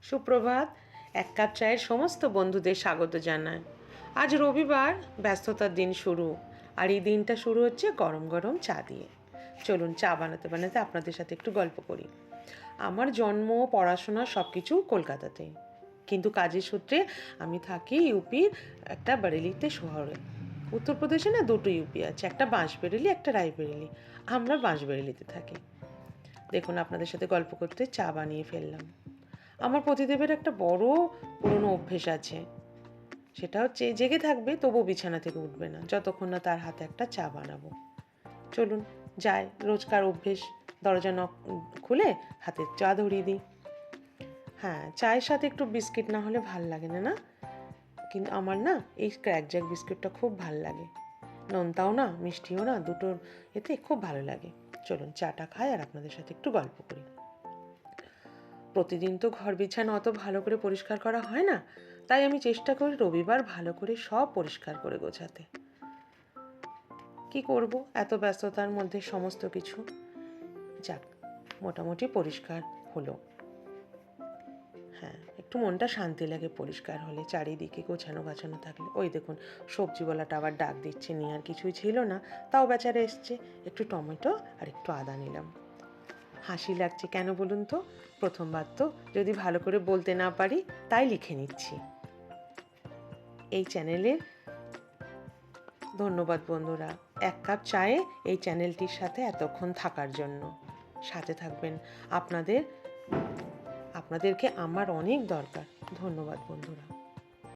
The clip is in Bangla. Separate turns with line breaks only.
সুপ্রভাত। এক কাপ চায়ের সমস্ত বন্ধুদের স্বাগত জানাই। আজ রবিবার, ব্যস্ততার দিন শুরু। আর এই দিনটা শুরু হচ্ছে গরম গরম চা দিয়ে। চলুন চা বানাতে বানাতে আপনাদের সাথে একটু গল্প করি। আমার জন্ম, পড়াশোনা সব কিছু কলকাতাতে, কিন্তু কাজের সূত্রে আমি থাকি ইউপির একটা বারেলিতে শহরে। উত্তরপ্রদেশে না দুটো ইউপি আছে, একটা বাঁশবেরেলি, একটা রায়বেরেলি। আমরা বাঁশবেরেলিতে থাকি। দেখুন, আপনাদের সাথে গল্প করতে চা বানিয়ে ফেললাম। আমার পতিদেবের একটা বড় পুরনো অভ্যেস আছে, সেটা হচ্ছে জেগে থাকবে তবুও বিছানা থেকে উঠবে না যতক্ষণ না তার হাতে একটা চা বানাবো। চলুন যাই, রোজকার অভ্যেস। দরজা নক খুলে হাতে চা ধরিয়ে দিই। হ্যাঁ, চায়ের সাথে একটু বিস্কিট না হলে ভাল লাগে না, না? কিন্তু আমার না এই ক্র্যাকজ্যাক বিস্কিটটা খুব ভাল লাগে। নোনতাও না, মিষ্টিও না, দুটোর এতে খুব ভালো লাগে। চলুন চাটা খাই আর আপনাদের সাথে একটু গল্প করি। প্রতিদিন তো ঘর বিছানা অত ভালো করে পরিষ্কার করা হয় না, তাই আমি চেষ্টা করি রবিবার ভালো করে সব পরিষ্কার করে গোছাতে। কি করব, এত ব্যস্ততার মধ্যে সমস্ত কিছু যাক মোটামুটি পরিষ্কার হলো। হ্যাঁ, একটু মনটা শান্তি লাগে পরিষ্কার হলে, চারিদিকে গোছানো গাছানো থাকলে। ওই দেখুন, সবজিওয়ালাটা আবার ডাক দিচ্ছে, নিয়ে আর কিছুই ছিল না, তাও বেচারা এসছে। একটু টমেটো আর একটু আদা নিলাম। হাসি লাগছে কেন বলুন তো? প্রথমবার তো, যদি ভালো করে বলতে না পারি তাই লিখে নিচ্ছি। এই চ্যানেলের ধন্যবাদ বন্ধুরা, এক কাপ চায়ে এই চ্যানেলটির সাথে এতক্ষণ থাকার জন্য। সাথে থাকবেন, আপনাদেরকে আমার অনেক দরকার। ধন্যবাদ বন্ধুরা।